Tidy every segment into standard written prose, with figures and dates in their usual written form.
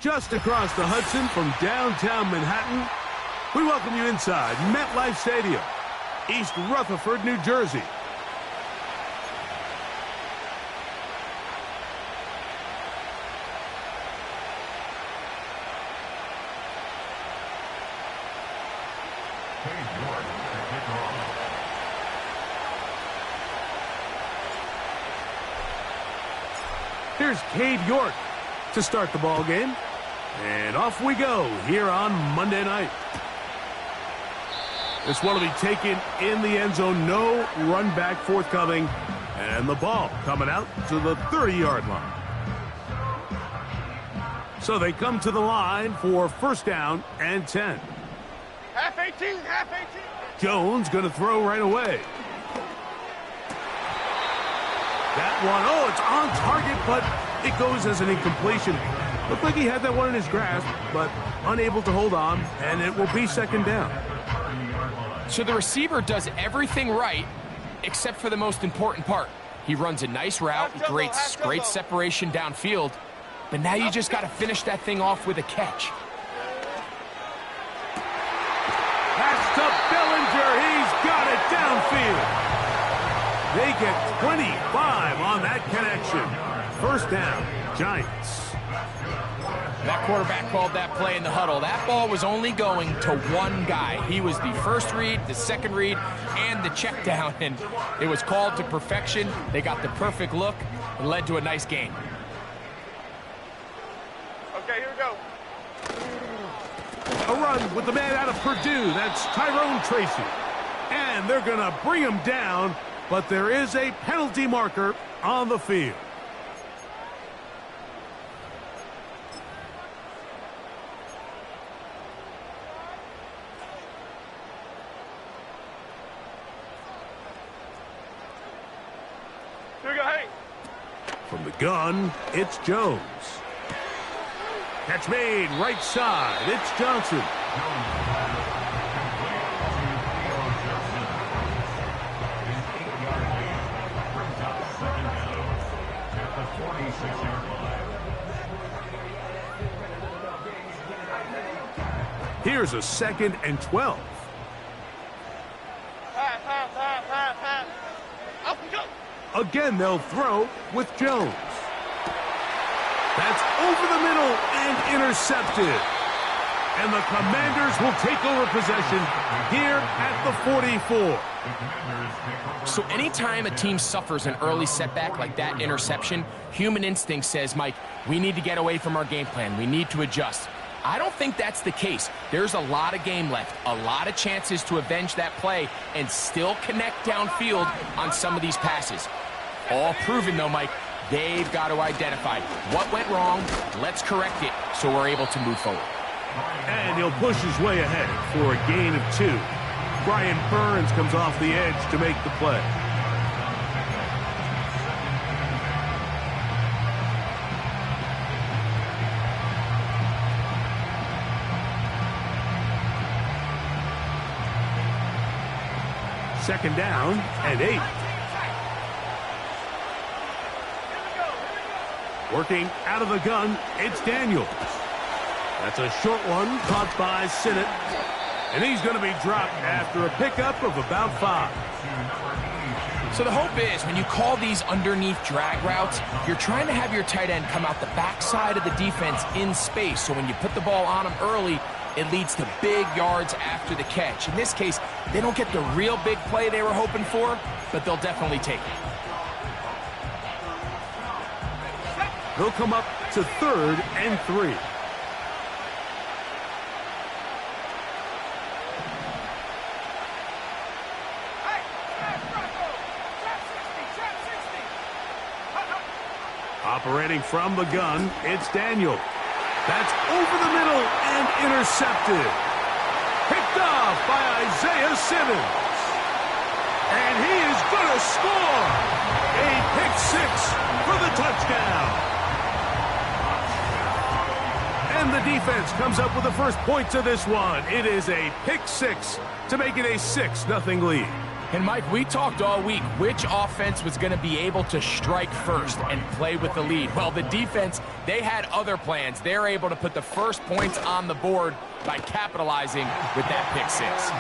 just across the Hudson from downtown Manhattan. We welcome you inside MetLife Stadium, East Rutherford, New Jersey. Here's Cade York to start the ball game. And off we go here on Monday night. This one will be taken in the end zone. No run back forthcoming. And the ball coming out to the 30-yard line. So they come to the line for first down and 10. Half 18, half 18. Jones going to throw right away. That one, oh, it's on target, but it goes as an incompletion. Looked like he had that one in his grasp, but unable to hold on, and it will be second down. So the receiver does everything right, except for the most important part. He runs a nice route, great separation downfield, but now you just got to finish that thing off with a catch. That's to Bellinger. He's got it downfield. They get 25 on that connection. First down, Giants. That quarterback called that play in the huddle. That ball was only going to one guy. He was the first read, the second read, and the check down, and it was called to perfection. They got the perfect look and led to a nice game. Okay, here we go. A run with the man out of Purdue. That's Tyrone Tracy. And they're going to bring him down, but there is a penalty marker on the field. Here we go, hey. From the gun, it's Jones. Catch made, right side. It's Johnson. Here's a 2nd and 12. Again, they'll throw with Jones. That's over the middle and intercepted. And the Commanders will take over possession here at the 44. So anytime a team suffers an early setback like that interception, human instinct says, Mike, we need to get away from our game plan. We need to adjust. I don't think that's the case. There's a lot of game left, a lot of chances to avenge that play and still connect downfield on some of these passes. All proven, though, Mike, they've got to identify what went wrong, let's correct it so we're able to move forward. And he'll push his way ahead for a gain of 2. Brian Burns comes off the edge to make the play. Second down and 8. Working out of the gun, it's Daniels. That's a short one caught by Sinnott. And he's going to be dropped after a pickup of about 5. So the hope is when you call these underneath drag routes, you're trying to have your tight end come out the backside of the defense in space. So when you put the ball on him early, it leads to big yards after the catch. In this case, they don't get the real big play they were hoping for, but they'll definitely take it. They'll come up to 3rd and 3. Operating from the gun, it's Daniel. That's over the middle and intercepted. Picked off by Isaiah Simmons. And he is going to score. A pick 6 for the touchdown. And the defense comes up with the first points of this one. It is a pick 6 to make it a 6-0 lead. And Mike, we talked all week which offense was going to be able to strike first and play with the lead. Well, the defense, they had other plans. They're able to put the first points on the board by capitalizing with that pick six.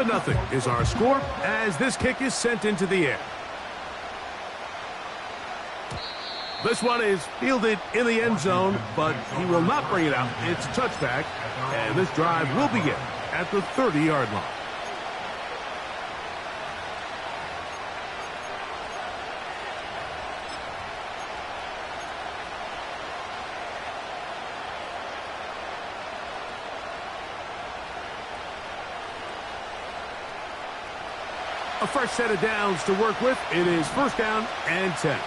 Nothing is our score as this kick is sent into the air. This one is fielded in the end zone, but he will not bring it out. It's a touchback, and this drive will begin at the 30-yard line. A fresh set of downs to work with. It is first down and 10.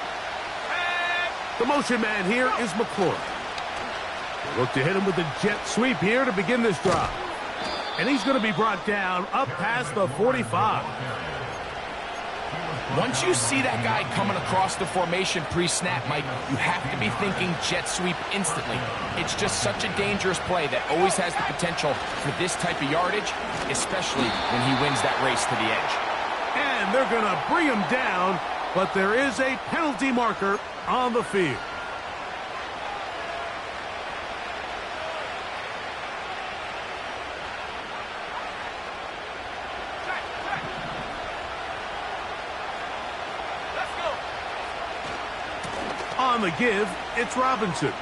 The motion man here is McClure. Look to hit him with the jet sweep here to begin this drive. And he's going to be brought down up past the 45. Once you see that guy coming across the formation pre-snap, Mike, you have to be thinking jet sweep instantly. It's just such a dangerous play that always has the potential for this type of yardage, especially when he wins that race to the edge. And they're going to bring him down, but there is a penalty marker on the field. Let's go. On the give, it's Robinson.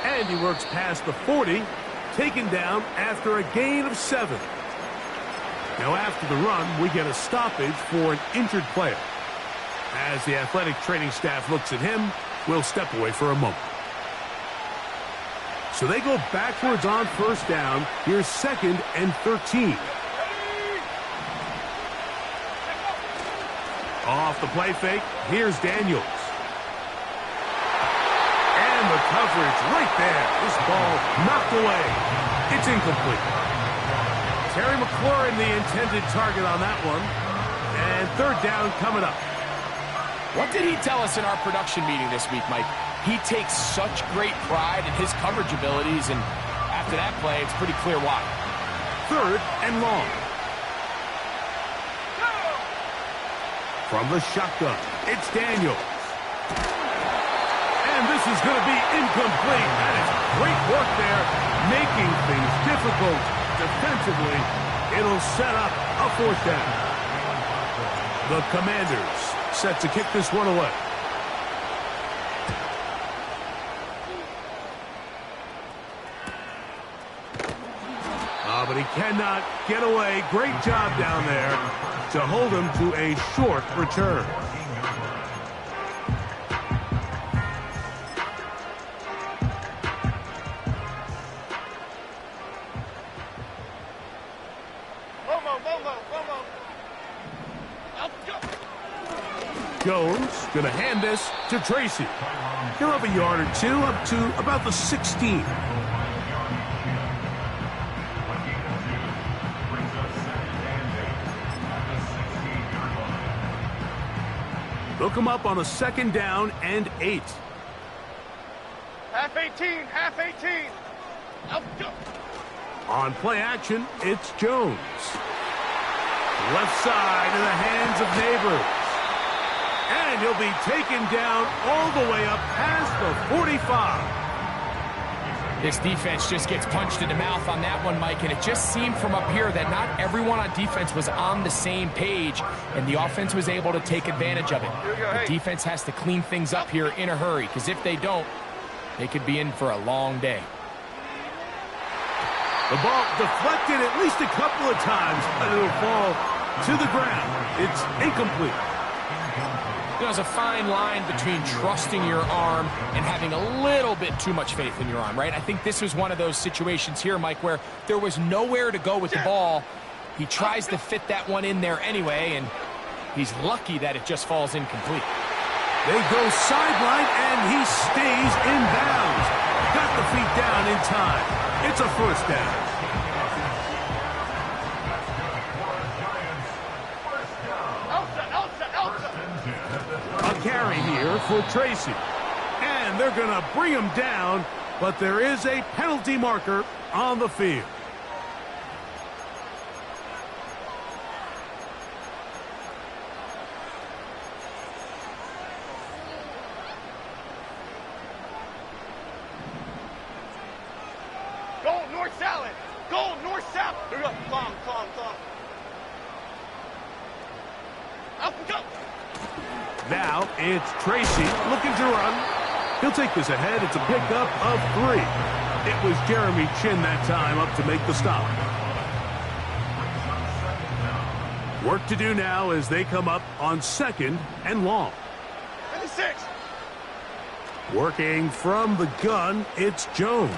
And he works past the 40, taken down after a gain of 7. Now, after the run, we get a stoppage for an injured player. As the athletic training staff looks at him, we'll step away for a moment. So they go backwards on first down. Here's 2nd and 13. Off the play fake, here's Daniels. And the coverage right there. This ball knocked away. It's incomplete. Terry McLaurin, the intended target on that one. And third down coming up. What did he tell us in our production meeting this week, Mike? He takes such great pride in his coverage abilities, and after that play, it's pretty clear why. 3rd and long. From the shotgun, it's Daniels. And this is going to be incomplete. That is great work there, making things difficult. Defensively, it'll set up a 4th down. The Commanders set to kick this one away. But he cannot get away. Great job down there to hold him to a short return. Jones going to hand this to Tracy. He'll have a yard or two up to about the 16. They'll come up on a 2nd down and 8. Half 18, half 18. Out go. On play action, it's Jones. Left side in the hands of Neighbors. And he'll be taken down all the way up past the 45. This defense just gets punched in the mouth on that one, Mike, and it just seemed from up here that not everyone on defense was on the same page, and the offense was able to take advantage of it. The defense has to clean things up here in a hurry, because if they don't, they could be in for a long day. The ball deflected at least a couple of times, but it'll fall to the ground. It's incomplete. There's a fine line between trusting your arm and having a little bit too much faith in your arm, right? I think this was one of those situations here, Mike, where there was nowhere to go with the ball, He tries to fit that one in there anyway, and he's lucky that it just falls incomplete. They go sideline, and he stays in bounds. Got the feet down in time. It's a first down. A carry here for Tracy. And they're going to bring him down, but there is a penalty marker on the field. Go north salad. Go north south. Here we go. Calm. Up we go. Now it's Tracy looking to run. He'll take this ahead. It's a pickup of 3. It was Jeremy Chin that time up to make the stop. Work to do now as they come up on 2nd and long. 56. Working from the gun, it's Jones.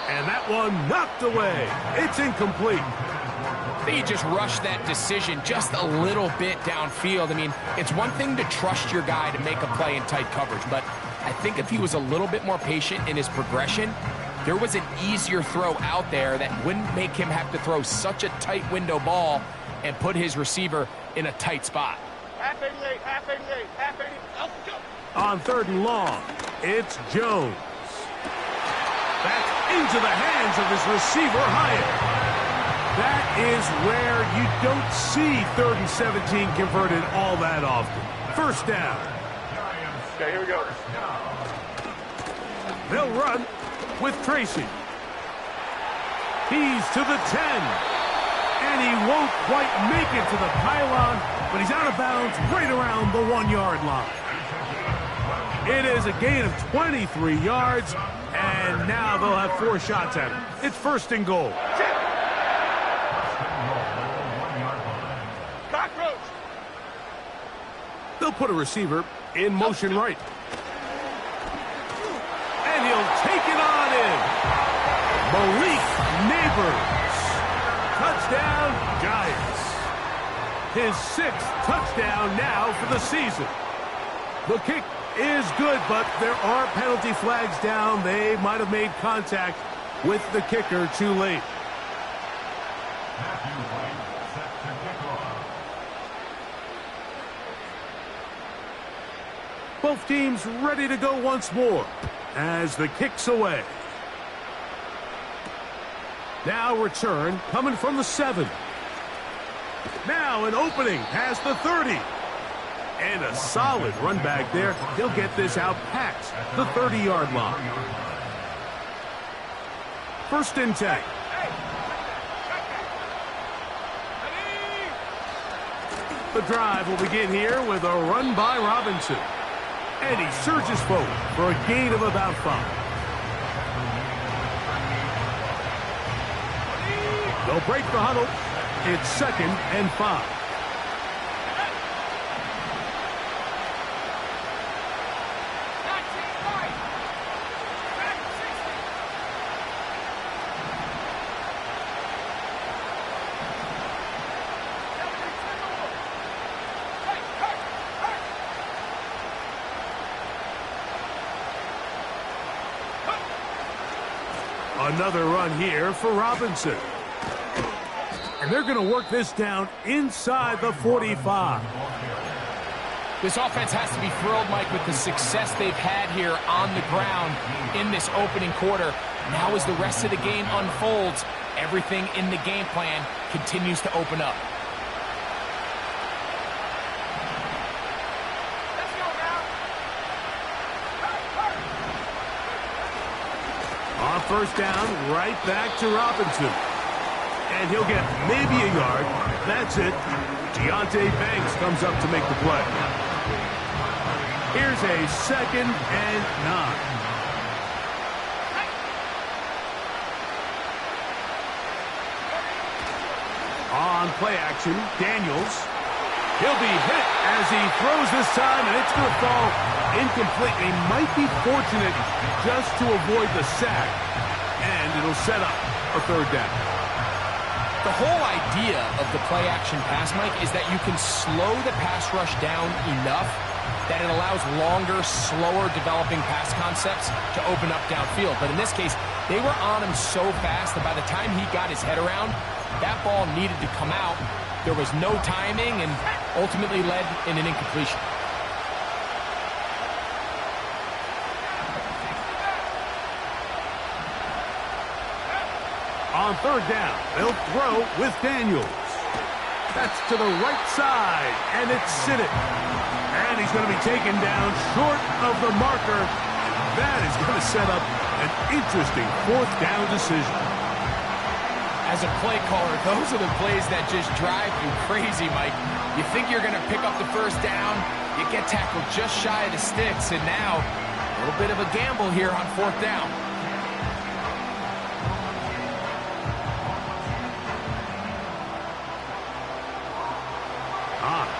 And that one knocked away. It's incomplete. I think he just rushed that decision just a little bit downfield. I mean, it's one thing to trust your guy to make a play in tight coverage, but I think if he was a little bit more patient in his progression, there was an easier throw out there that wouldn't make him have to throw such a tight window ball and put his receiver in a tight spot. Half 88, half 88, half 80. Up we go. On 3rd and long, it's Jones. That's into the hands of his receiver, Hyatt. That is where you don't see 3rd and 17 converted all that often. First down. Okay, here we go. They'll run with Tracy. He's to the 10. And he won't quite make it to the pylon, but he's out of bounds right around the 1-yard line. It is a gain of 23 yards, and now they'll have 4 shots at him. It's 1st and goal. Cockroach. They'll put a receiver in motion right. And he'll take it on in. Malik Neighbors. Touchdown, Giants. His 6th touchdown now for the season. The kick is good, but there are penalty flags down. They might have made contact with the kicker too late. Both teams ready to go once more as the kick's away. Now return coming from the 7. Now an opening past the 30. And a solid run back there. He'll get this out past the 30-yard line. 1st and 10. The drive will begin here with a run by Robinson. And he surges forward for a gain of about 5. They'll break the huddle. It's 2nd and 5. Another run here for Robinson. And they're going to work this down inside the 45. This offense has to be thrilled, Mike, with the success they've had here on the ground in this opening quarter. Now as the rest of the game unfolds, everything in the game plan continues to open up. On 1st down, right back to Robinson. And he'll get maybe a yard. That's it. Deontay Banks comes up to make the play. Here's a 2nd and 9. On play action, Daniels. He'll be hit as he throws this time, and it's going to fall incomplete. He might be fortunate just to avoid the sack, and it'll set up a 3rd down. the whole idea of the play-action pass, Mike, is that you can slow the pass rush down enough that it allows longer, slower developing pass concepts to open up downfield. But in this case, they were on him so fast that by the time he got his head around, that ball needed to come out. There was no timing and ultimately led in an incompletion. On third down, they'll throw with Daniels. That's to the right side, and it's Sinnott. And he's going to be taken down short of the marker. That is going to set up an interesting fourth down decision. As a play caller, those are the plays that just drive you crazy, Mike. You think you're going to pick up the first down, you get tackled just shy of the sticks, and now a little bit of a gamble here on fourth down.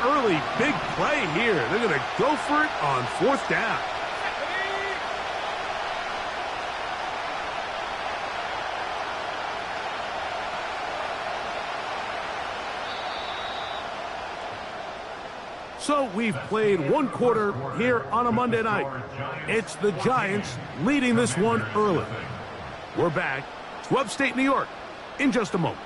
Early big play here. They're going to go for it on fourth down. So we've played one quarter here on a Monday night. It's the Giants leading this one early. We're back to upstate New York in just a moment.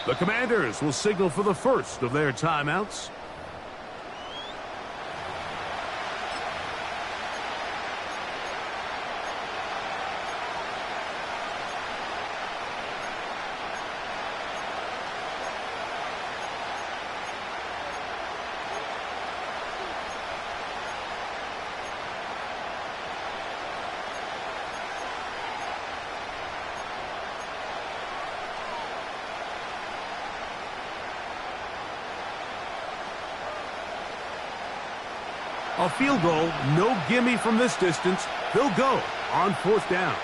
The Commanders will signal for the first of their timeouts. A field goal, no gimme from this distance. They'll go on fourth down.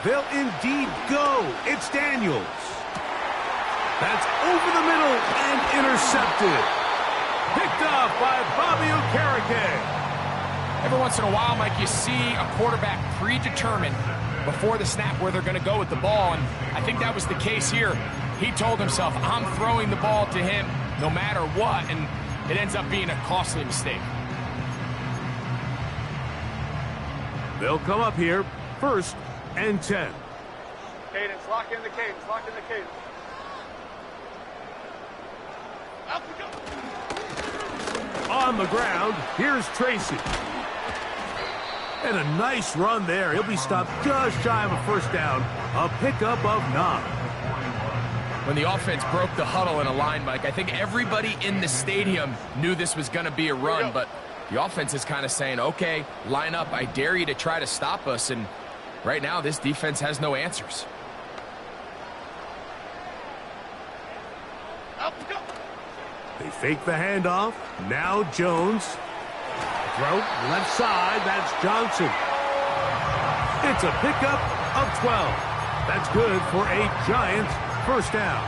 They'll indeed go. It's Daniels. That's over the middle and intercepted. Picked off by Bobby Okereke. Every once in a while, Mike, you see a quarterback predetermined before the snap where they're going to go with the ball, and I think that was the case here. He told himself, I'm throwing the ball to him no matter what, and it ends up being a costly mistake. They'll come up here, 1st and 10. Cadence, lock in the cadence, lock in the cadence. Out we go. On the ground, here's Tracy. And a nice run there. He'll be stopped just shy of a first down. A pickup of 9. When the offense broke the huddle in a line, Mike, I think everybody in the stadium knew this was going to be a run, but the offense is kind of saying, okay, line up. I dare you to try to stop us, and right now this defense has no answers. Out we go. They fake the handoff. Now Jones. Throw left side. That's Johnson. It's a pickup of 12. That's good for a Giants first down.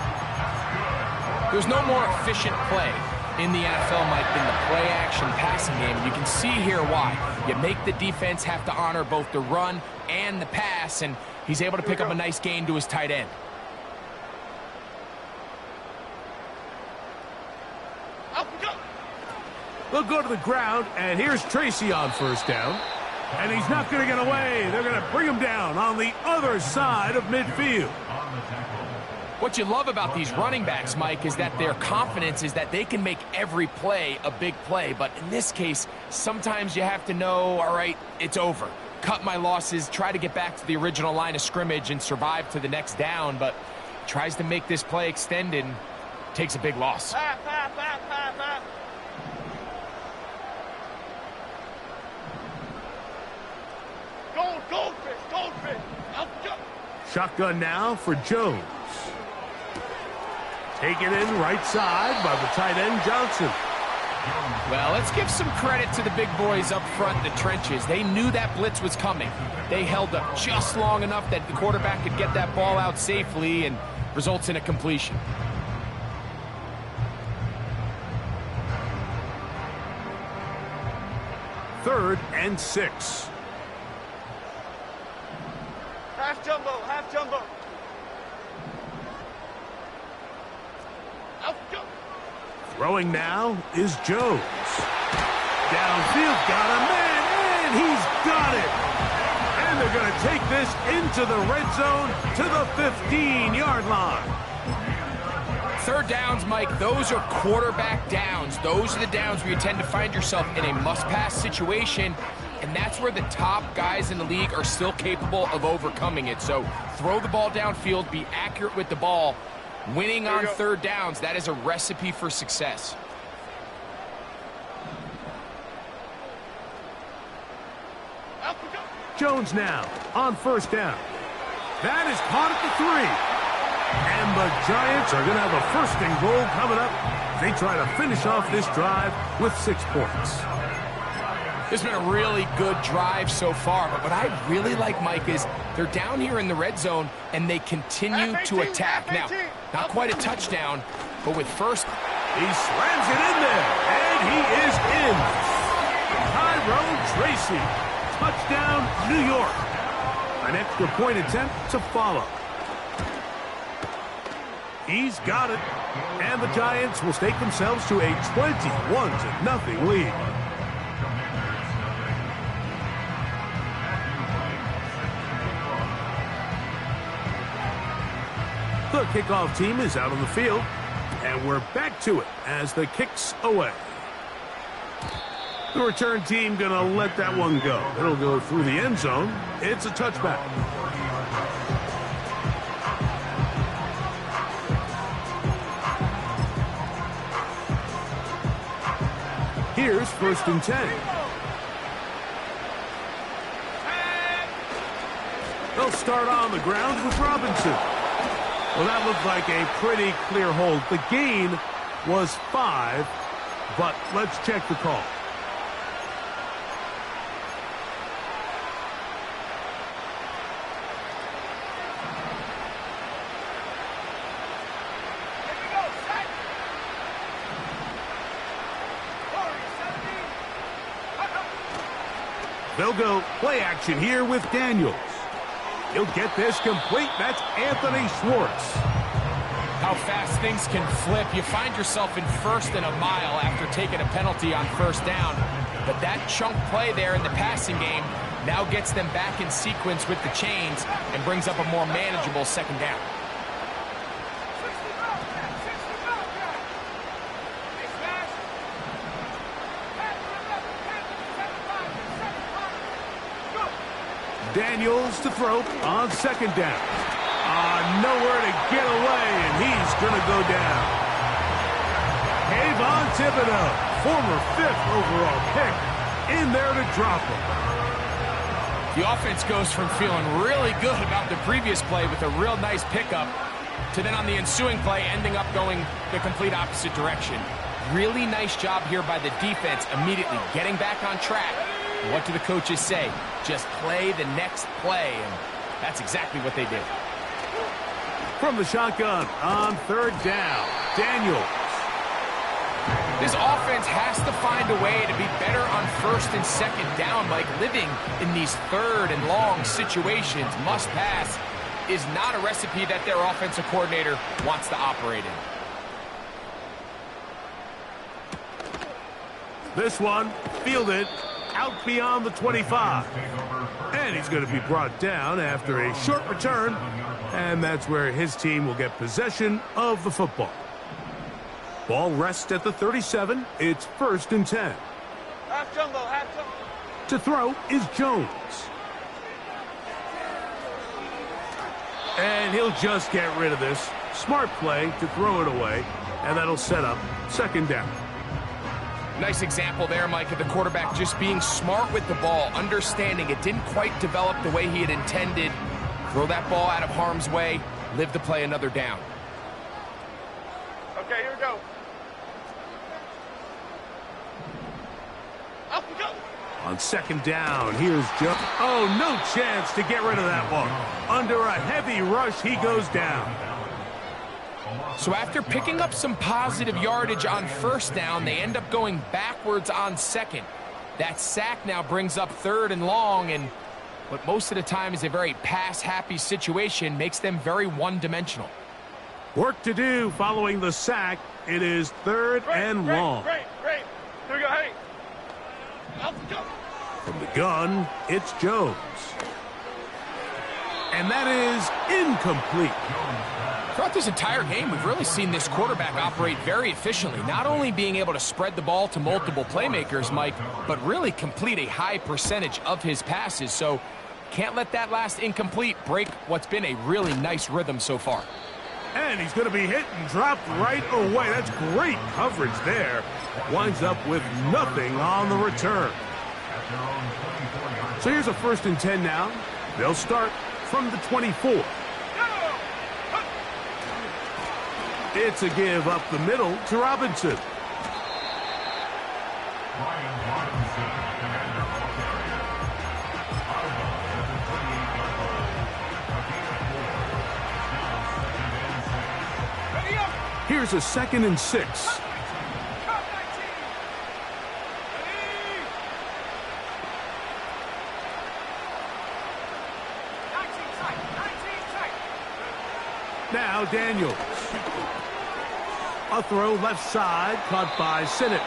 There's no more efficient play in the NFL, Mike, than the play-action passing game. You can see here why. You make the defense have to honor both the run and the pass, and he's able to pick up a nice gain to his tight end. Out we go. They'll go to the ground, and here's Tracy on first down. And he's not going to get away. They're going to bring him down on the other side of midfield. What you love about these running backs, Mike, is that their confidence is that they can make every play a big play. But in this case, sometimes you have to know, all right, it's over. Cut my losses, try to get back to the original line of scrimmage and survive to the next down. But tries to make this play extended and takes a big loss. Goldfish, goldfish. Up, go. Shotgun now for Jones. Taken in right side by the tight end, Johnson. Well, let's give some credit to the big boys up front in the trenches. They knew that blitz was coming. They held up just long enough that the quarterback could get that ball out safely and results in a completion. Third and 6. Half jumbo, half jumbo. Up, go. Throwing now is Jones. Downfield, got a man, and he's got it. And they're going to take this into the red zone to the 15-yard line. Third downs, Mike, those are quarterback downs. Those are the downs where you tend to find yourself in a must-pass situation, and that's where the top guys in the league are still capable of overcoming it. So throw the ball downfield, be accurate with the ball. Winning on third downs, that is a recipe for success. Up, go. Jones now on first down. That is caught at the 3. And the Giants are going to have a first and goal coming up. They try to finish off this drive with 6 points. It's been a really good drive so far, but what I really like, Mike, is they're down here in the red zone and they continue to attack. Now, not quite a touchdown, but with first... He slams it in there, and he is in. Tyrone Tracy, touchdown, New York. An extra point attempt to follow. He's got it, and the Giants will stake themselves to a 21-0 lead. The kickoff team is out on the field, and we're back to it as the kick's away. The return team going to let that one go. It'll go through the end zone. It's a touchback. Here's first and 10. They'll start on the ground with Robinson. Well, that looked like a pretty clear hold. The gain was 5, but let's check the call. They'll go play action here with Daniels. He'll get this complete. That's Anthony Schwartz. How fast things can flip. You find yourself in first and a mile after taking a penalty on first down. But that chunk play there in the passing game now gets them back in sequence with the chains and brings up a more manageable second down. Daniels to throw on second down. Nowhere to get away, and he's going to go down. Kayvon Thibodeau, former 5th overall pick, in there to drop him. The offense goes from feeling really good about the previous play with a real nice pickup to then on the ensuing play ending up going the complete opposite direction. Really nice job here by the defense immediately getting back on track. What do the coaches say? Just play the next play, and that's exactly what they did. From the shotgun on third down, Daniels. This offense has to find a way to be better on first and second down, like living in these third and long situations. Must pass is not a recipe that their offensive coordinator wants to operate in. This one fielded out beyond the 25. And he's going to be brought down after a short return. And that's where his team will get possession of the football. Ball rests at the 37. It's first and 10. Half jumbo, half jumbo. To throw is Jones. And he'll just get rid of this. Smart play to throw it away. And that'll set up second down. Nice example there, Mike, of the quarterback just being smart with the ball, understanding it didn't quite develop the way he had intended. Throw that ball out of harm's way, live to play another down. Okay, here we go. Up we go. On second down, here's Joe. Oh, no chance to get rid of that one. Under a heavy rush, he goes down. So after picking up some positive yardage on first down, they end up going backwards on second. That sack now brings up third and long, and what most of the time is a very pass-happy situation makes them very one-dimensional. Work to do following the sack. It is third and long. Great. Here we go, hey. Up we go. From the gun, it's Jones. And that is incomplete. Throughout this entire game, we've really seen this quarterback operate very efficiently, not only being able to spread the ball to multiple playmakers, Mike, but really complete a high percentage of his passes. So can't let that last incomplete break what's been a really nice rhythm so far. And he's going to be hit and dropped right away. That's great coverage there. Winds up with nothing on the return. So here's a 1st and 10 now. They'll start from the 24. It's a give up the middle to Robinson. Here's a 2nd and 6. Now Daniels. A throw left side, caught by Sinnott.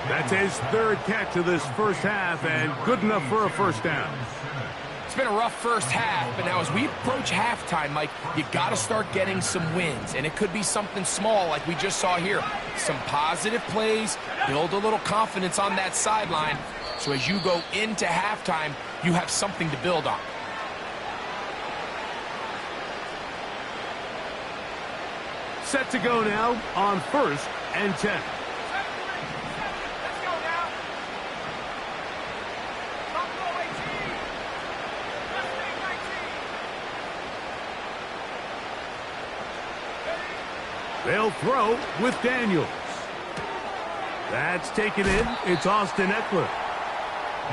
That's his 3rd catch of this first half, and good enough for a first down. It's been a rough first half, but now as we approach halftime, Mike, you got to start getting some wins, and it could be something small like we just saw here. Some positive plays, build a little confidence on that sideline, so as you go into halftime, you have something to build on. Set to go now on 1st and 10. Let's go now. Buffalo 18. They'll throw with Daniels. That's taken in. It's Austin Eckler.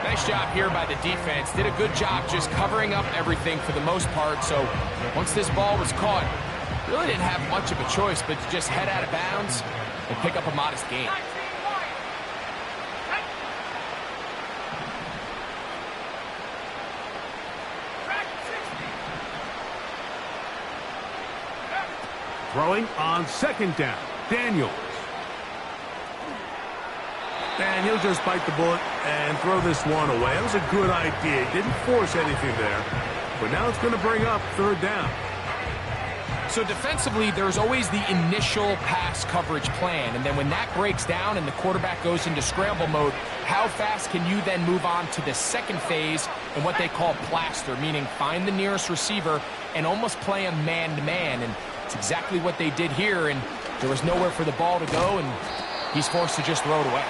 Nice job here by the defense. Did a good job just covering up everything for the most part. So once this ball was caught, really didn't have much of a choice but to just head out of bounds and pick up a modest gain. Throwing on 2nd down. Daniels. And he'll just bite the bullet and throw this one away. That was a good idea. Didn't force anything there. But now it's going to bring up 3rd down. So defensively, there's always the initial pass coverage plan, and then when that breaks down and the quarterback goes into scramble mode, how fast can you then move on to the second phase and what they call plaster, meaning find the nearest receiver and almost play him man-to-man, and it's exactly what they did here, and there was nowhere for the ball to go, and he's forced to just throw it away.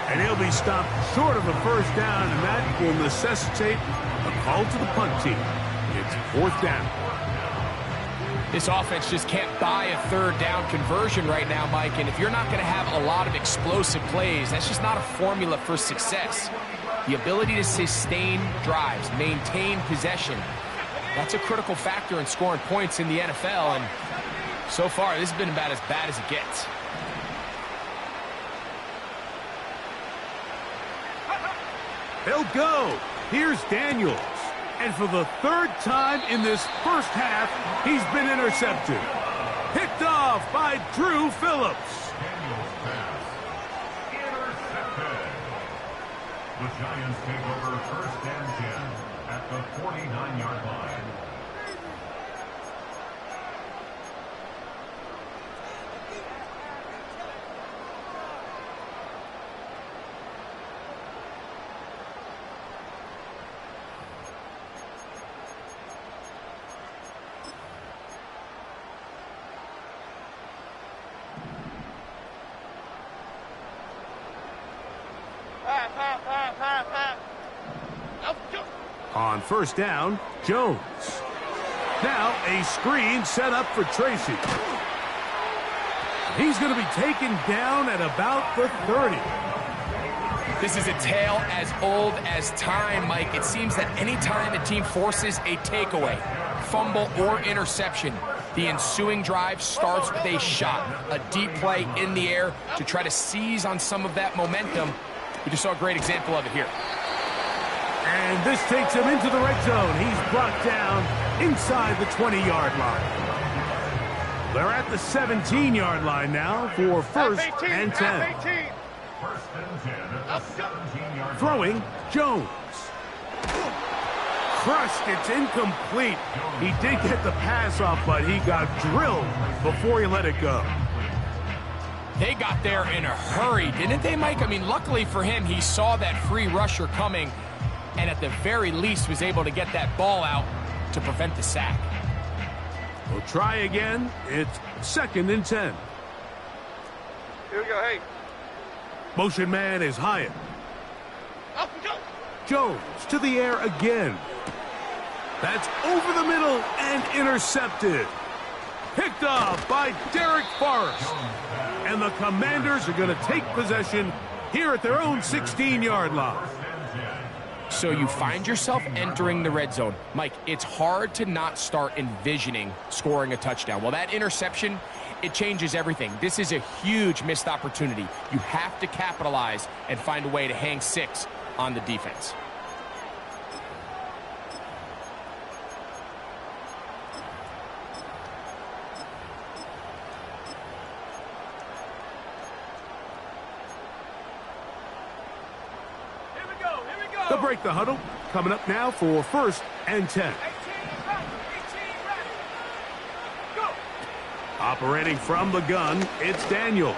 And he'll be stopped short of a first down, and that will necessitate a call to the punt team. It's 4th down. This offense just can't buy a 3rd down conversion right now, Mike, and if you're not going to have a lot of explosive plays, that's just not a formula for success. The ability to sustain drives, maintain possession, that's a critical factor in scoring points in the NFL, and so far this has been about as bad as it gets. He'll go. Here's Daniels. And for the 3rd time in this first half, he's been intercepted. Picked off by Drew Phillips. Intercepted. The Giants take over 1st and 10 at the 49-yard line. On first down, Jones. Now a screen set up for Tracy. He's going to be taken down at about the 30. This is a tale as old as time, Mike. It seems that any time a team forces a takeaway, fumble, or interception, the ensuing drive starts with a shot, a deep play in the air to try to seize on some of that momentum. We just saw a great example of it here. And this takes him into the red zone. He's brought down inside the 20-yard line. They're at the 17-yard line now for first and 10. First and 10 at the 17-yard. Throwing, Jones. Crushed, it's incomplete. He did get the pass off, but he got drilled before he let it go. They got there in a hurry, didn't they, Mike? I mean, luckily for him, he saw that free rusher coming, and at the very least was able to get that ball out to prevent the sack. We'll try again. It's second and 10. Here we go, hey. Motion man is Hyatt. Up and go. Jones to the air again. That's over the middle and intercepted. Picked off by Derek Forrest. And the Commanders are going to take possession here at their own 16-yard line. So you find yourself entering the red zone. Mike, it's hard to not start envisioning scoring a touchdown. Well, that interception, it changes everything. This is a huge missed opportunity. You have to capitalize and find a way to hang 6 on the defense. They'll break the huddle. Coming up now for first and 10. Operating from the gun, it's Daniels.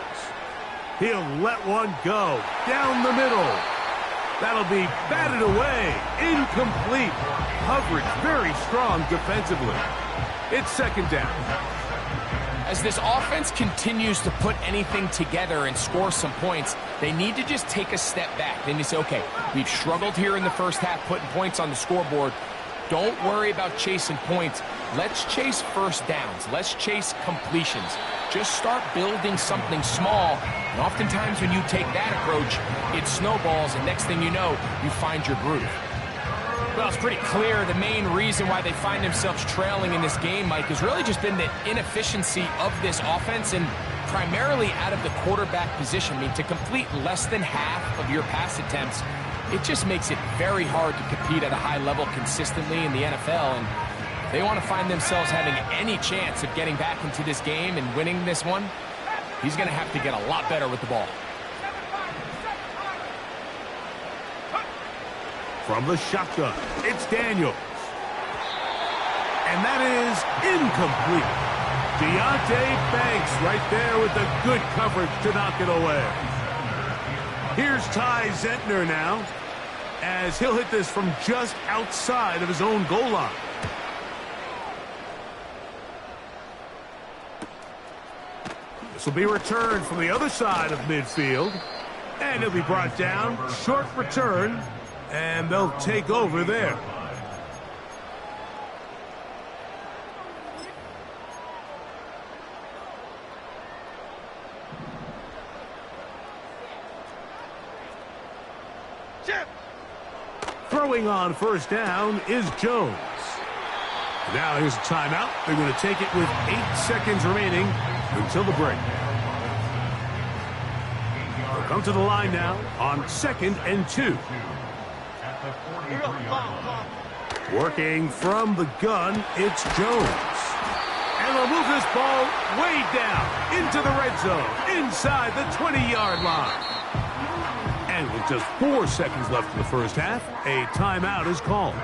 He'll let one go down the middle. That'll be batted away. Incomplete. Coverage very strong defensively. It's second down. As this offense continues to put anything together and score some points, they need to just take a step back. Then you say, okay, we've struggled here in the first half putting points on the scoreboard. Don't worry about chasing points. Let's chase first downs. Let's chase completions. Just start building something small. And oftentimes when you take that approach, it snowballs, and next thing you know, you find your groove. Well, it's pretty clear the main reason why they find themselves trailing in this game, Mike, has really just been the inefficiency of this offense and primarily out of the quarterback position. I mean, to complete less than half of your pass attempts, it just makes it very hard to compete at a high level consistently in the NFL. And if they want to find themselves having any chance of getting back into this game and winning this one, he's going to have to get a lot better with the ball. From the shotgun, it's Daniels. And that is incomplete. Deontay Banks right there with the good coverage to knock it away. Here's Ty Zentner now, as he'll hit this from just outside of his own goal line. This will be returned from the other side of midfield. And he'll be brought down. Short return. And they'll take over there. Throwing on first down is Jones. Now here's a timeout. They're going to take it with 8 seconds remaining until the break. They'll come to the line now on second and 2. Working from the gun, it's Jones. And they'll move this ball way down into the red zone, inside the 20-yard line. And with just 4 seconds left in the first half, a timeout is called.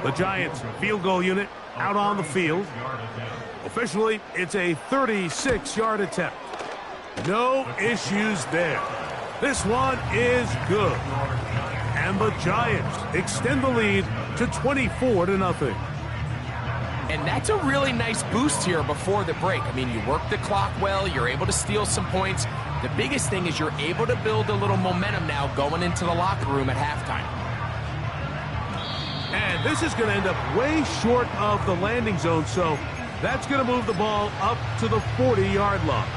The Giants field goal unit out on the field. Officially, it's a 36-yard attempt. No issues there. This one is good. And the Giants extend the lead to 24-0. And that's a really nice boost here before the break. I mean, you work the clock well, you're able to steal some points. The biggest thing is you're able to build a little momentum now going into the locker room at halftime. And this is going to end up way short of the landing zone, so that's going to move the ball up to the 40-yard line.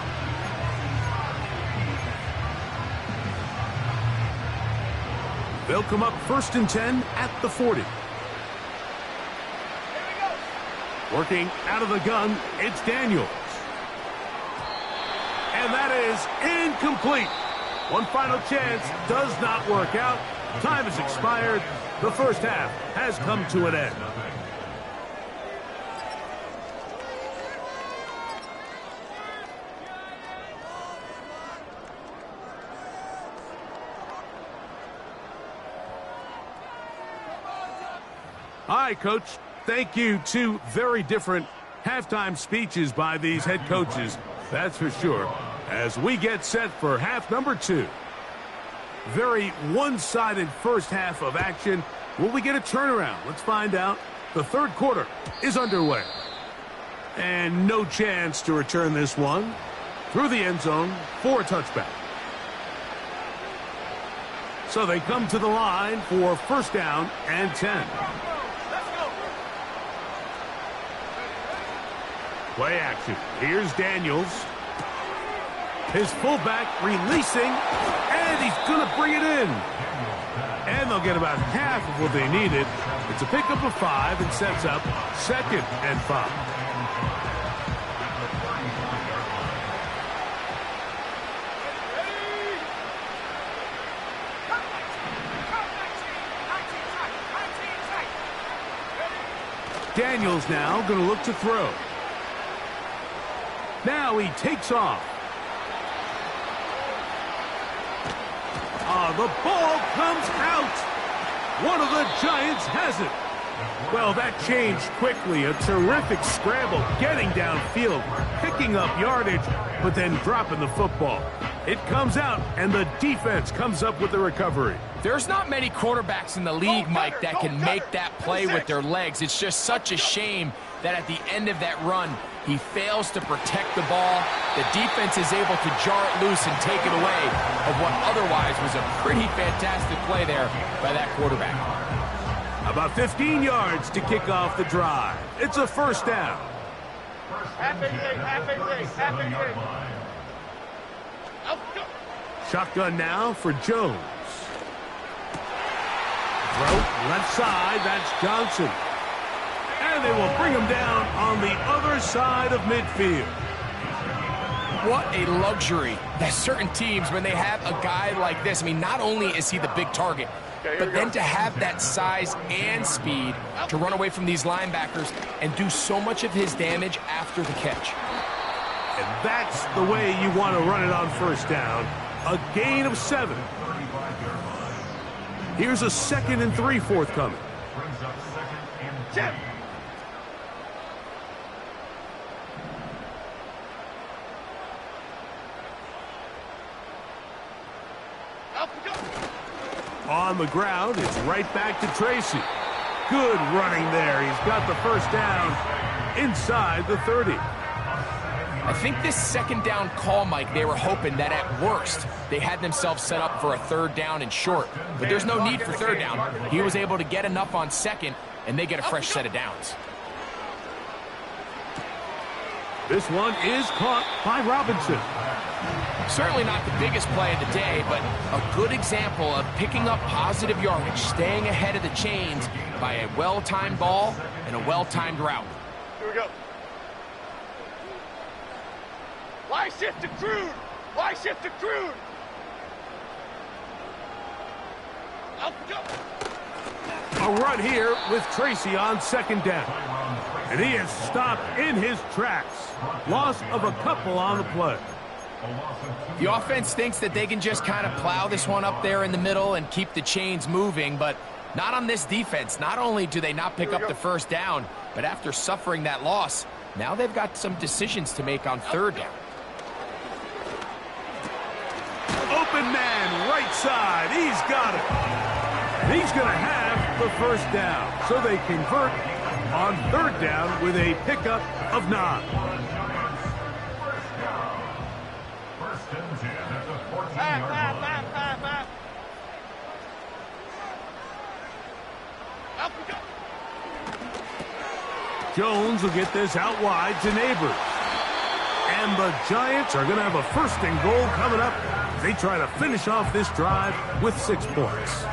They'll come up 1st and 10 at the 40. Working out of the gun, it's Daniels. And that is incomplete. One final chance does not work out. Time has expired. The first half has come to an end. All right, Coach. Thank you. Two very different halftime speeches by these head coaches. That's for sure. As we get set for half number 2. Very one-sided first half of action. Will we get a turnaround? Let's find out. The third quarter is underway. And no chance to return this one through the end zone for a touchback. So they come to the line for 1st down and 10. Play action. Here's Daniels. His fullback releasing, and he's going to bring it in. And they'll get about half of what they needed. It's a pickup of 5 and sets up 2nd and 5. Daniels now going to look to throw. Now he takes off. The ball comes out. One of the Giants has it. Well, that changed quickly. A terrific scramble, getting downfield, picking up yardage, but then dropping the football. It comes out, and the defense comes up with the recovery. There's not many quarterbacks in the league, Mike, that can make that play with their legs. It's just such a shame that at the end of that run, he fails to protect the ball. The defense is able to jar it loose and take it away of what otherwise was a pretty fantastic play there by that quarterback. About 15 yards to kick off the drive. It's a 1st down. Shotgun now for Jones. Throw left side, that's Johnson. And they will bring him down on the other side of midfield. What a luxury that certain teams, when they have a guy like this, I mean, not only is he the big target, but then to have that size and speed to run away from these linebackers and do so much of his damage after the catch. And that's the way you want to run it on 1st down. A gain of 7. Here's a 2nd and 3 forthcoming. On the ground, it's right back to Tracy. Good running there. He's got the 1st down inside the 30. I think this 2nd down call, Mike, they were hoping that at worst they had themselves set up for a 3rd down and short. But there's no need for 3rd down. He was able to get enough on 2nd, and they get a fresh set of downs. This one is caught by Robinson. Certainly not the biggest play of the day, but a good example of picking up positive yardage, staying ahead of the chains by a well-timed ball and a well-timed route. Here we go. Why shift to crude? Why shift to crude? Up we go. A run here with Tracy on 2nd down. And he is stopped in his tracks. Loss of a couple on the play. The offense thinks that they can just kind of plow this one up there in the middle and keep the chains moving, but not on this defense. Not only do they not pick up the 1st down, but after suffering that loss, now they've got some decisions to make on 3rd down. Open man, right side. He's got it. And he's going to have the 1st down. So they convert on 3rd down with a pickup of 9. Jones will get this out wide to Neighbors. And the Giants are going to have a first and goal coming up as they try to finish off this drive with 6 points.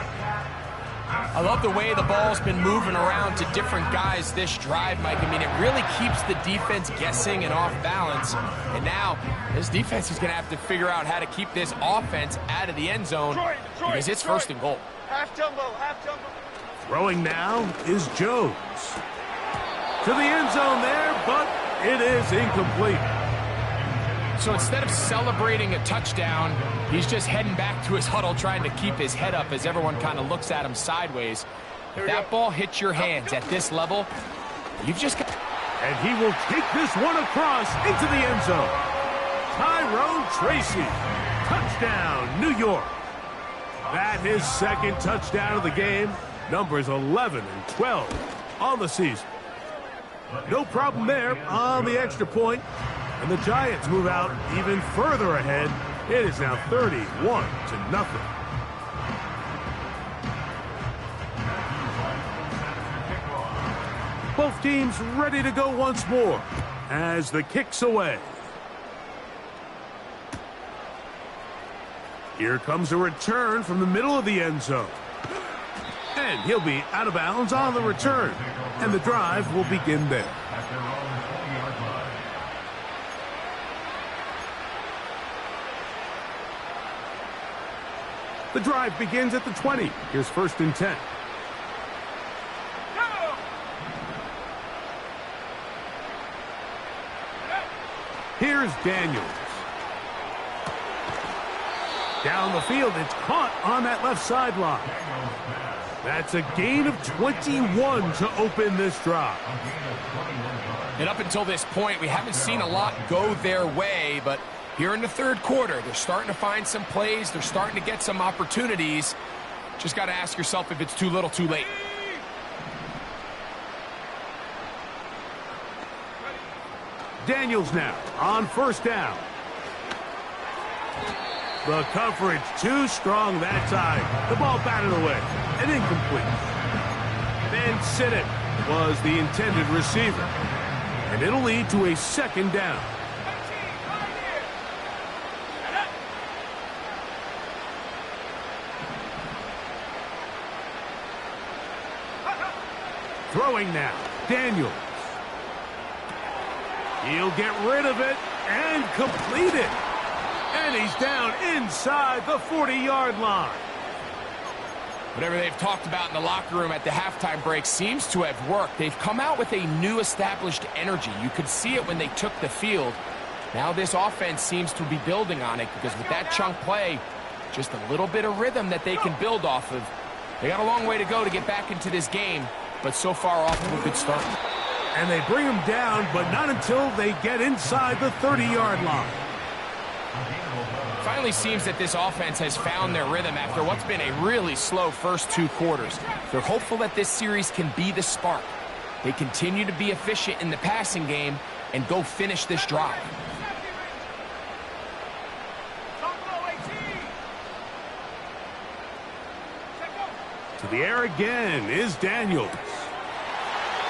I love the way the ball's been moving around to different guys this drive, Mike. I mean, it really keeps the defense guessing and off balance. And now this defense is going to have to figure out how to keep this offense out of the end zone because it's first and goal. Half jumbo, half jumbo. Throwing now is Jones. To the end zone there, but it is incomplete. So instead of celebrating a touchdown, he's just heading back to his huddle trying to keep his head up as everyone kind of looks at him sideways. If that ball hits your hands at this level, you've just got... And he will take this one across into the end zone. Tyrone Tracy. Touchdown, New York. That his second touchdown of the game. Numbers 11 and 12 on the season. No problem there on the extra point. And the Giants move out even further ahead. It is now 31-0. Both teams ready to go once more as the kick's away. Here comes a return from the middle of the end zone. And he'll be out of bounds on the return. And the drive will begin there. The drive begins at the 20. Here's 1st and 10. Here's Daniels. Down the field, it's caught on that left sideline. That's a gain of 21 to open this drive. And up until this point, we haven't seen a lot go their way, but here in the third quarter, they're starting to find some plays. They're starting to get some opportunities. Just got to ask yourself if it's too little, too late. Daniels now on 1st down. The coverage too strong that time. The ball batted away and incomplete. Van Sittett was the intended receiver. And it'll lead to a 2nd down. Throwing now, Daniels. He'll get rid of it and complete it. And he's down inside the 40-yard line. Whatever they've talked about in the locker room at the halftime break seems to have worked. They've come out with a new established energy. You could see it when they took the field. Now this offense seems to be building on it because with that chunk play, just a little bit of rhythm that they can build off of. They got a long way to go to get back into this game, but so far off to a good start. And they bring him down, but not until they get inside the 30-yard line. Finally seems that this offense has found their rhythm after what's been a really slow first 2 quarters. They're hopeful that this series can be the spark. They continue to be efficient in the passing game and go finish this drive. To the air again is Daniels.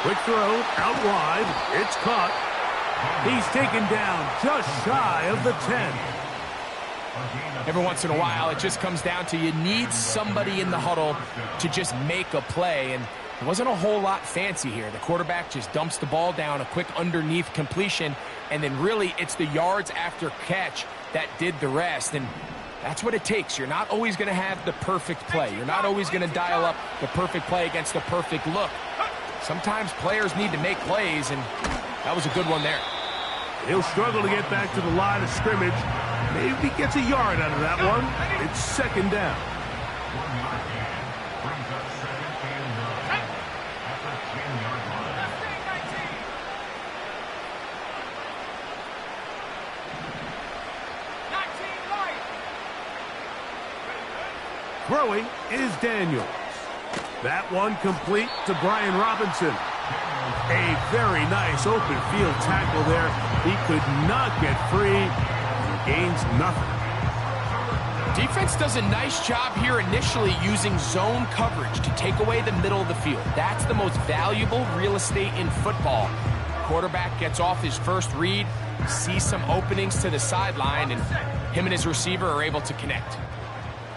Quick throw out wide. It's caught. He's taken down just shy of the 10. Every once in a while, it just comes down to you need somebody in the huddle to just make a play, and there wasn't a whole lot fancy here. The quarterback just dumps the ball down, a quick underneath completion, and then really it's the yards after catch that did the rest, and that's what it takes. You're not always going to have the perfect play. You're not always going to dial up the perfect play against the perfect look. Sometimes players need to make plays, and that was a good one there. He'll struggle to get back to the line of scrimmage. Maybe gets a yard out of that one. It's 2nd down. Throwing is Daniels. That one complete to Brian Robinson. A very nice open field tackle there. He could not get free. Gains nothing. Defense does a nice job here initially using zone coverage to take away the middle of the field. That's the most valuable real estate in football. Quarterback gets off his first read, sees some openings to the sideline, and him and his receiver are able to connect.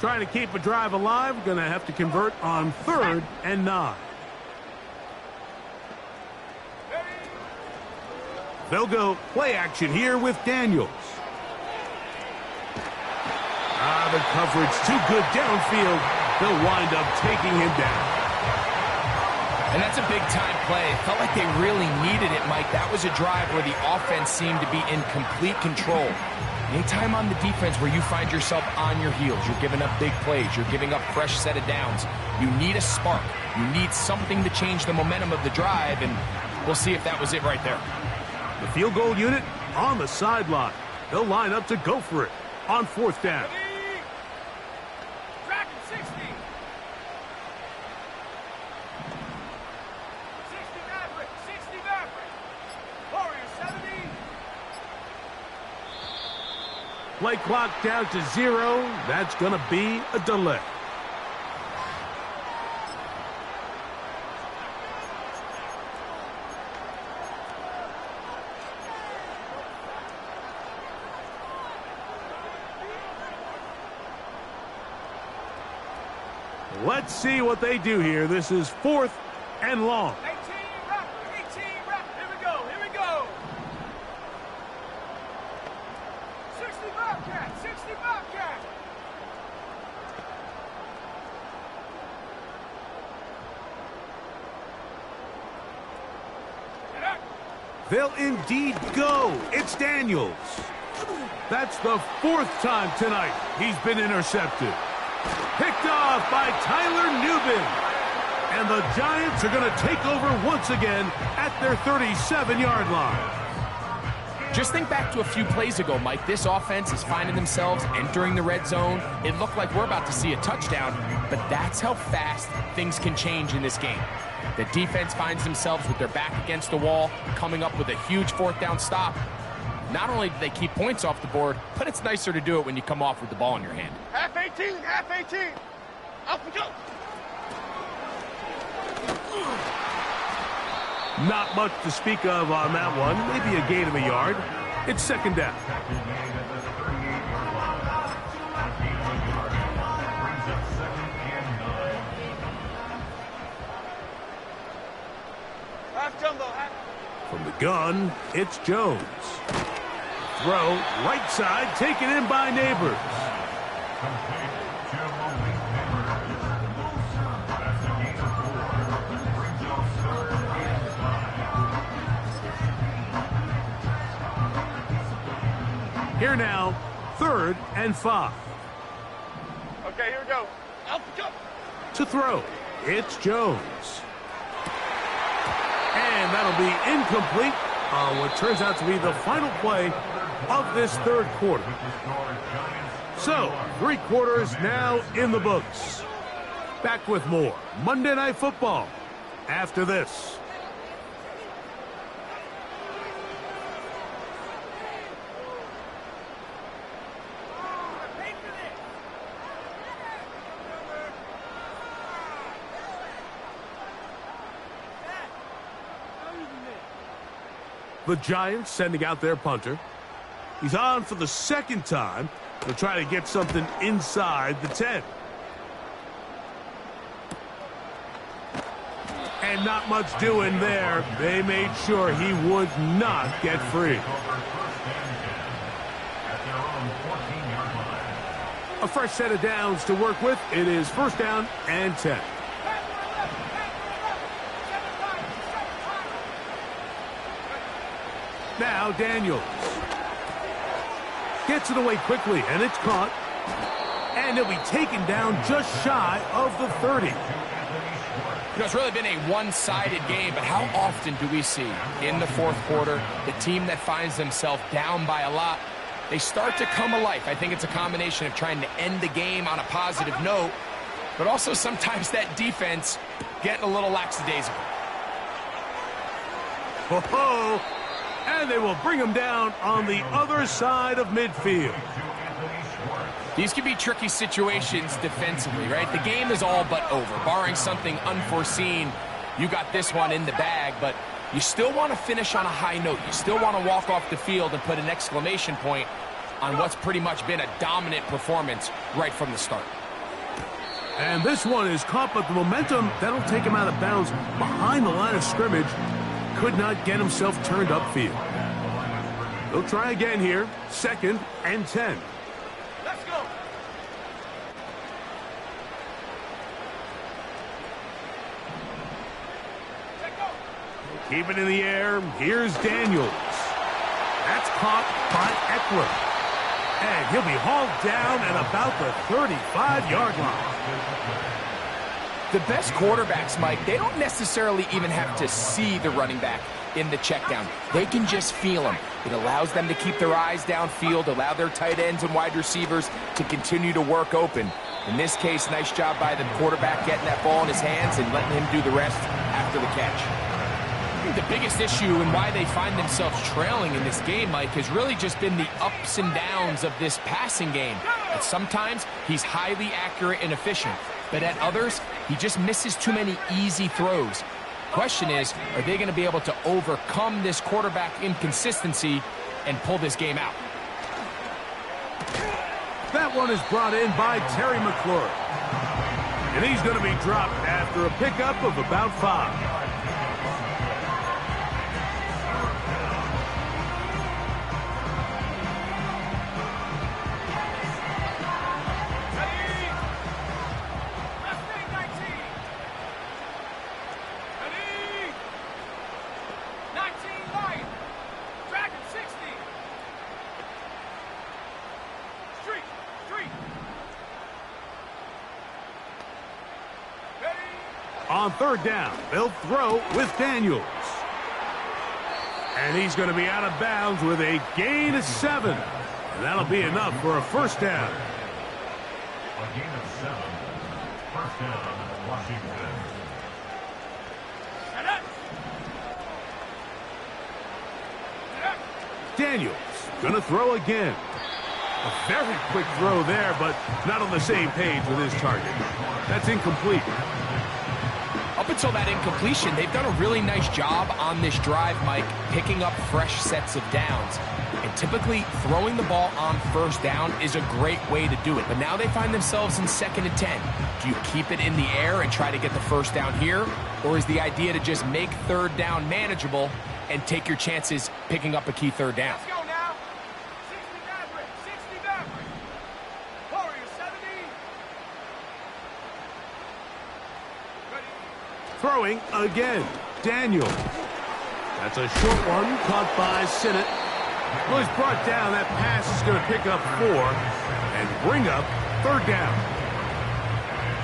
Trying to keep a drive alive, going to have to convert on 3rd and 9. They'll go play action here with Daniels. The coverage too good downfield. They'll wind up taking him down. And that's a big-time play. It felt like they really needed it, Mike. That was a drive where the offense seemed to be in complete control. Anytime on the defense where you find yourself on your heels, you're giving up big plays, you're giving up fresh set of downs, you need a spark. You need something to change the momentum of the drive, and we'll see if that was it right there. The field goal unit on the sideline. They'll line up to go for it on 4th down. Play clock down to 0. That's going to be a delay. Let's see what they do here. This is 4th and long. 18 rep. Here we go. 60 Bobcat. They'll indeed go. It's Daniels. That's the 4th time tonight he's been intercepted. Picked off by Tyler Newbin. And the Giants are going to take over once again at their 37-yard line. Just think back to a few plays ago, Mike. This offense is finding themselves entering the red zone. It looked like we're about to see a touchdown, but that's how fast things can change in this game. The defense finds themselves with their back against the wall, coming up with a huge 4th down stop. Not only do they keep points off the board, but it's nicer to do it when you come off with the ball in your hand. Half 18. Up we go. Not much to speak of on that one. Maybe a gain of a yard. It's 2nd down. From the gun, it's Jones. Throw, right side, taken in by Neighbors. Here now, 3rd and 5. Okay, here we go. Up we go. To throw, it's Jones. And that'll be incomplete on what turns out to be the final play of this 3rd quarter. So, 3 quarters now in the books. Back with more Monday Night Football after this. The Giants sending out their punter. He's on for the 2nd time to try to get something inside the 10. And not much doing there. They made sure he would not get free. A fresh set of downs to work with. It is 1st down and 10. Now Daniels gets it away quickly, and it's caught. And he'll be taken down just shy of the 30. You know, it's really been a one-sided game, but how often do we see in the 4th quarter the team that finds themselves down by a lot, they start to come alive? I think it's a combination of trying to end the game on a positive note, but also sometimes that defense getting a little lackadaisical. Ho-ho! And they will bring him down on the other side of midfield. These can be tricky situations defensively, right? The game is all but over. Barring something unforeseen, you got this one in the bag, but you still want to finish on a high note. You still want to walk off the field and put an exclamation point on what's pretty much been a dominant performance right from the start. And this one is caught, but the momentum, that'll take him out of bounds behind the line of scrimmage. Could not get himself turned upfield. They'll try again here. 2nd and 10. Let's go. Keep it in the air. Here's Daniels. That's caught by Eckler. And he'll be hauled down at about the 35-yard line. The best quarterbacks, Mike, they don't necessarily even have to see the running back in the check down. They can just feel him. It allows them to keep their eyes downfield, allow their tight ends and wide receivers to continue to work open. In this case, nice job by the quarterback getting that ball in his hands and letting him do the rest after the catch. I think the biggest issue and why they find themselves trailing in this game, Mike, has really just been the ups and downs of this passing game. At sometimes, he's highly accurate and efficient, but at others, he just misses too many easy throws. Question is, are they going to be able to overcome this quarterback inconsistency and pull this game out? That one is brought in by Terry McLaurin. And he's going to be dropped after a pickup of about 5. On 3rd down, they'll throw with Daniels. And he's going to be out of bounds with a gain of 7. And that'll be enough for a 1st down. A gain of 7. 1st down, Washington. Daniels going to throw again. A very quick throw there, but not on the same page with his target. That's incomplete. Up until that incompletion, they've done a really nice job on this drive, Mike, picking up fresh sets of downs. And typically, throwing the ball on 1st down is a great way to do it. But now they find themselves in 2nd and 10. Do you keep it in the air and try to get the 1st down here? Or is the idea to just make 3rd down manageable and take your chances picking up a key 3rd down? Let's go now. 60 Maverick. 60 Maverick. Warrior 70. Throwing again. Daniels. That's a short one caught by Sinnott. Well, he's brought down. That pass is going to pick up 4 and bring up 3rd down.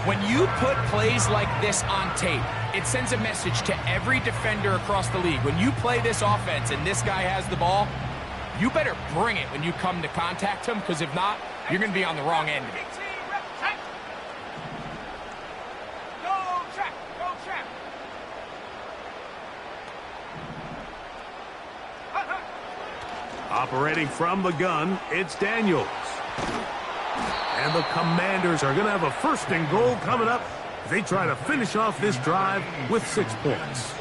When you put plays like this on tape, it sends a message to every defender across the league. When you play this offense and this guy has the ball, you better bring it when you come to contact him, because if not, you're going to be on the wrong end of it. Operating from the gun, it's Daniels. And the Commanders are going to have a 1st and goal coming up. They try to finish off this drive with 6 points.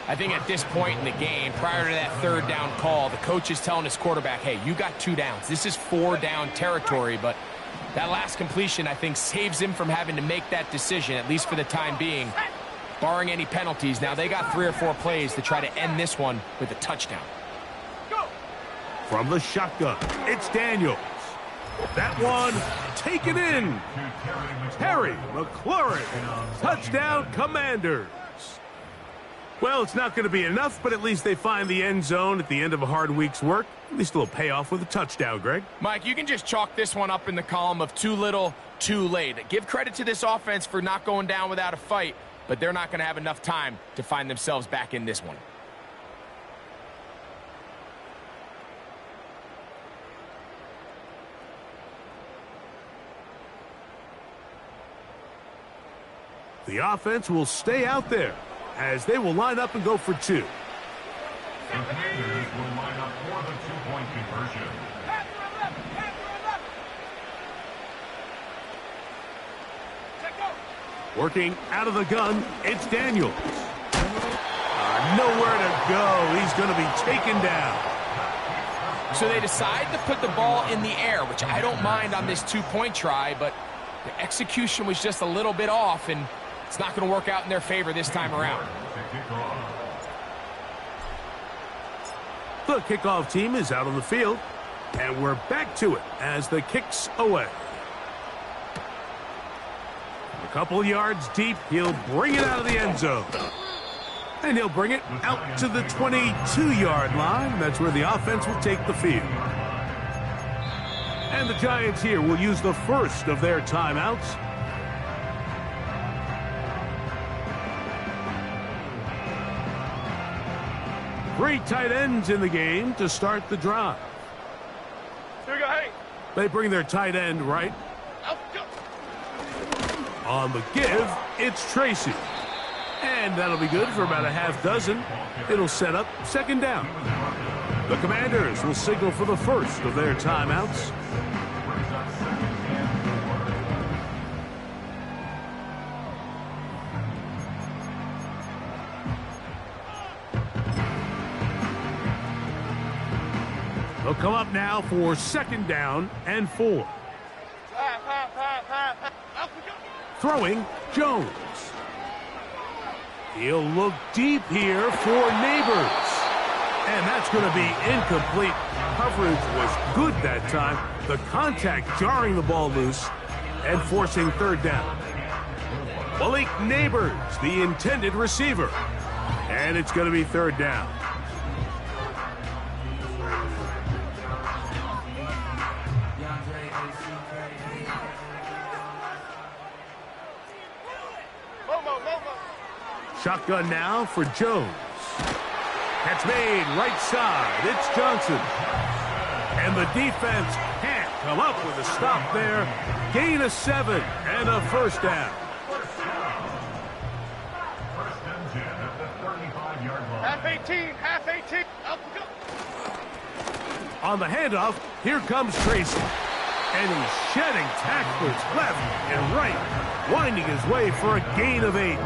I think at this point in the game, prior to that 3rd down call, the coach is telling his quarterback, hey, you got 2 downs. This is 4 down territory, but that last completion, I think, saves him from having to make that decision, at least for the time being, barring any penalties. Now, they got 3 or 4 plays to try to end this one with a touchdown. From the shotgun, it's Daniels. That one taken in. Terry McLaurin. Touchdown, Commanders. Well, it's not going to be enough, but at least they find the end zone at the end of a hard week's work. At least a little payoff with a touchdown, Greg. Mike, you can just chalk this one up in the column of too little, too late. Give credit to this offense for not going down without a fight, but they're not going to have enough time to find themselves back in this one. The offense will stay out there as they will line up and go for 2. The Commanders will line up for the 2-point conversion. Working out of the gun, it's Daniels. Nowhere to go. He's going to be taken down. So they decide to put the ball in the air, which I don't mind on this two-point try, but the execution was just a little bit off, and it's not going to work out in their favor this time around. The kickoff team is out on the field, and we're back to it as the kick's away. A couple yards deep, he'll bring it out of the end zone. And he'll bring it out to the 22-yard line. That's where the offense will take the field. And the Giants here will use the first of their timeouts. Three tight ends in the game to start the drive. Here we go, hey. They bring their tight end right. On the give, it's Tracy. And that'll be good for about a half dozen. It'll set up second down. The Commanders will signal for the first of their timeouts. They'll come up now for second down and 4. Throwing, Jones. He'll look deep here for Neighbors. And that's going to be incomplete. Coverage was good that time. The contact jarring the ball loose and forcing third down. Malik Neighbors, the intended receiver. And it's going to be third down. Shotgun now for Jones. Catch made right side. It's Johnson. And the defense can't come up with a stop there. Gain of 7 and a first down. Half 18, half 18. Up we go. On the handoff, here comes Tracy. And he's shedding tacklers left and right, winding his way for a gain of 8.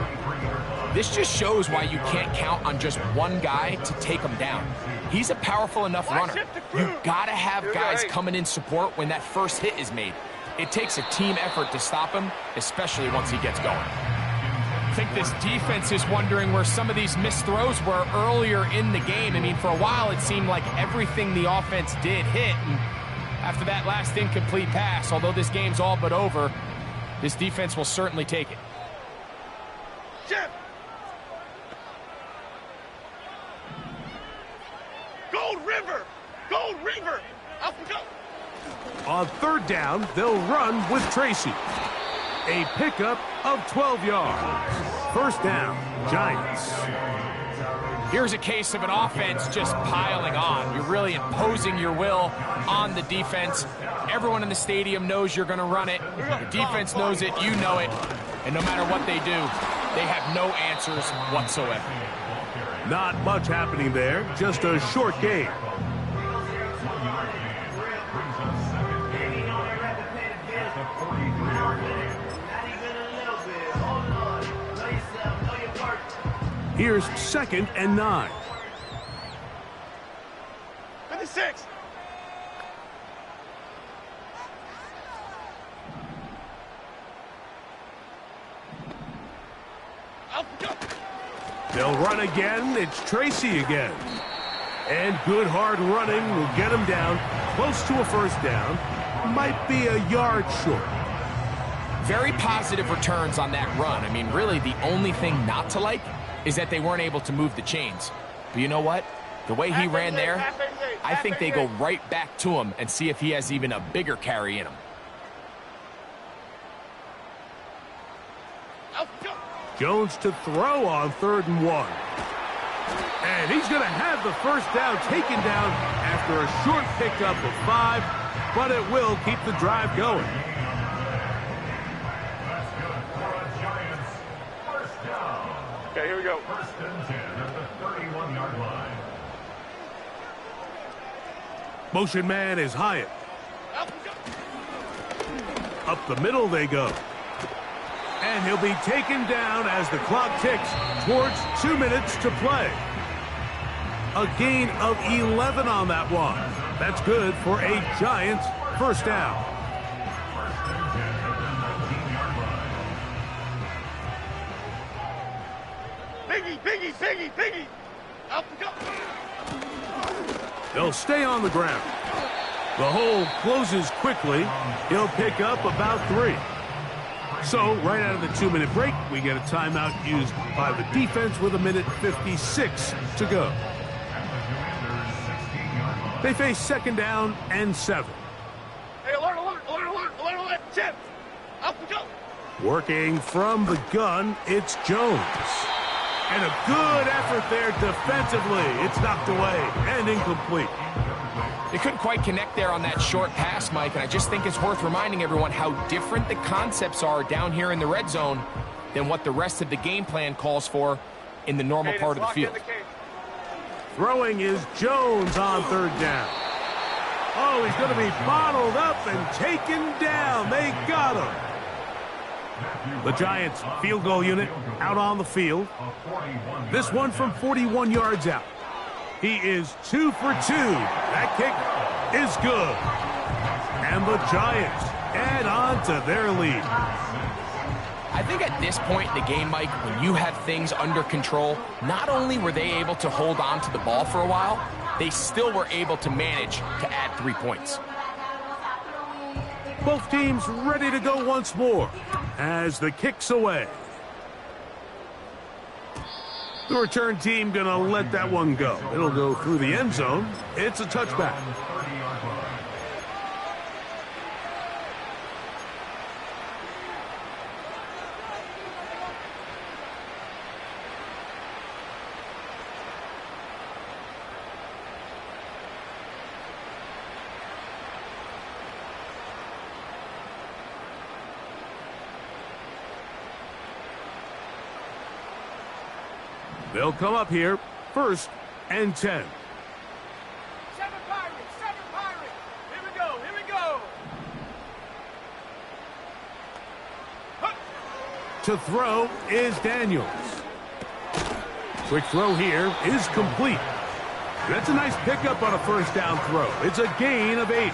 This just shows why you can't count on just one guy to take him down. He's a powerful enough runner. You gotta have guys coming in support when that first hit is made. It takes a team effort to stop him, especially once he gets going. I think this defense is wondering where some of these missed throws were earlier in the game. I mean, for a while it seemed like everything the offense did hit, and after that last incomplete pass, although this game's all but over, this defense will certainly take it. Chip. Gold River! Gold River! Up we go! On third down, they'll run with Tracy. A pickup of 12 yards. First down, Giants. Here's a case of an offense just piling on. You're really imposing your will on the defense. Everyone in the stadium knows you're going to run it. The defense knows it, you know it. And no matter what they do, they have no answers whatsoever. Not much happening there, just a short game. Here's second and 9. 56. Up we go. They'll run again. It's Tracy again. And good hard running will get him down close to a first down. Might be a yard short. Very positive returns on that run. I mean, really, the only thing not to like is that they weren't able to move the chains. But you know what? The way he ran there, I think they go right back to him and see if he has even a bigger carry in him. Jones to throw on 3rd and 1. And he's going to have the first down taken down after a short pickup of 5, but it will keep the drive going. Okay, here we go. First and 10 at the 31-yard line. Motion man is Hyatt. Up we go. Up the middle they go. And he'll be taken down as the clock ticks towards 2 minutes to play. A gain of 11 on that one. That's good for a Giants first down. Biggie. Up we go. They'll stay on the ground. The hole closes quickly. He'll pick up about 3. So, right out of the 2-minute break, we get a timeout used by the defense with 1:56 to go. They face second down and 7. Hey, alert. Chip. Up we go. Working from the gun, it's Jones. And a good effort there defensively. It's knocked away and incomplete. They couldn't quite connect there on that short pass, Mike, and I just think it's worth reminding everyone how different the concepts are down here in the red zone than what the rest of the game plan calls for in the normal part of the field. Throwing is Jones on third down. Oh, he's going to be bottled up and taken down. They got him. The Giants field goal unit out on the field. This one from 41 yards out. He is 2 for 2. That kick is good. And the Giants add on to their lead. I think at this point in the game, Mike, when you have things under control, not only were they able to hold on to the ball for a while, they still were able to manage to add 3 points. Both teams ready to go once more as the kick's away. The return team gonna let that one go. It'll go through the end zone. It's a touchback. They'll come up here, 1st and 10. 7 Pirates. Here we go. Huh. To throw is Daniels. Quick throw here is complete. That's a nice pickup on a first down throw. It's a gain of 8.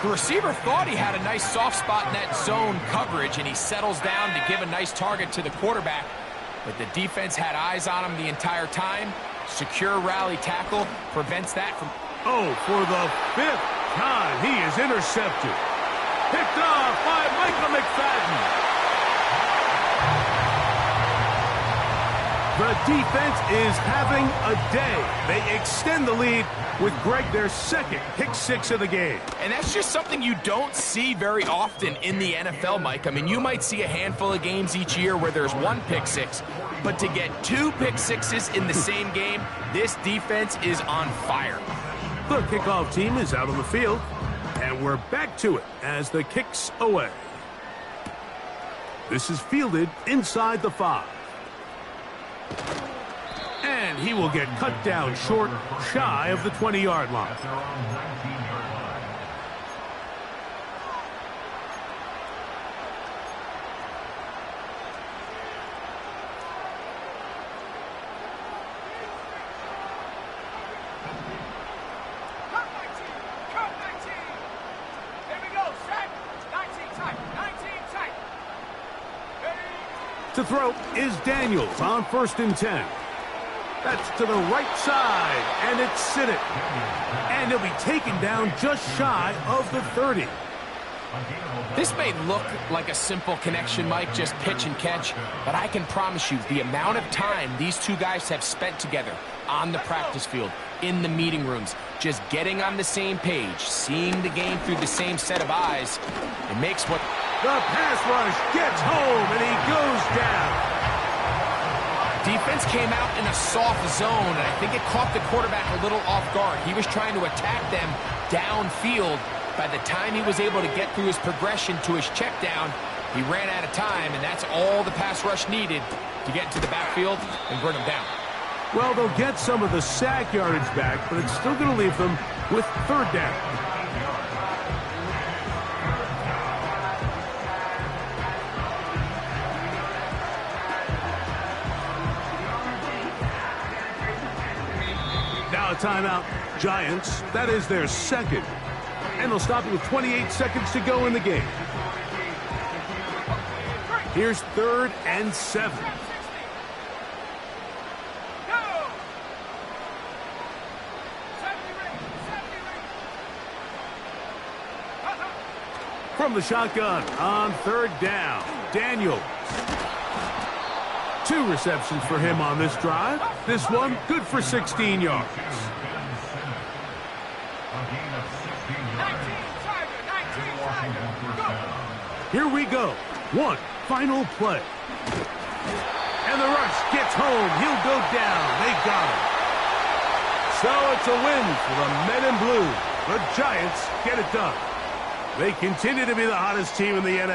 The receiver thought he had a nice soft spot in that zone coverage, and he settles down to give a nice target to the quarterback. But the defense had eyes on him the entire time. Secure rally tackle prevents that from... Oh, for the 5th time, he is intercepted. Picked off by Michael McFadden. The defense is having a day. They extend the lead with Greg, their 2nd pick 6 of the game. And that's just something you don't see very often in the NFL, Mike. I mean, you might see a handful of games each year where there's 1 pick 6, but to get 2 pick 6s in the same game, this defense is on fire. The kickoff team is out on the field, and we're back to it as the kick's away. This is fielded inside the 5. And he will get cut down short, shy of the 20-yard line. At their own 19-yard line. Cut 19. Here we go. Set. 19 tight. To throw is Daniels on 1st and 10. That's to the right side, and it's Sinnott. And he'll be taken down just shy of the 30. This may look like a simple connection, Mike, just pitch and catch, but I can promise you the amount of time these two guys have spent together on the practice field, in the meeting rooms, just getting on the same page, seeing the game through the same set of eyes, it makes what... The pass rush gets home, and he goes down. Defense came out in a soft zone, and I think it caught the quarterback a little off guard. He was trying to attack them downfield. By the time he was able to get through his progression to his check down, he ran out of time, and that's all the pass rush needed to get into the backfield and bring him down. Well, they'll get some of the sack yardage back, but it's still going to leave them with 3rd down. timeout. Giants, that is their second. And they'll stop it with 28 seconds to go in the game. Here's 3rd and 7. From the shotgun on 3rd down, Daniels. 2 receptions for him on this drive. This one good for 16 yards. Here we go. One final play. And the rush gets home. He'll go down. They got him. So it's a win for the men in blue. The Giants get it done. They continue to be the hottest team in the NFL.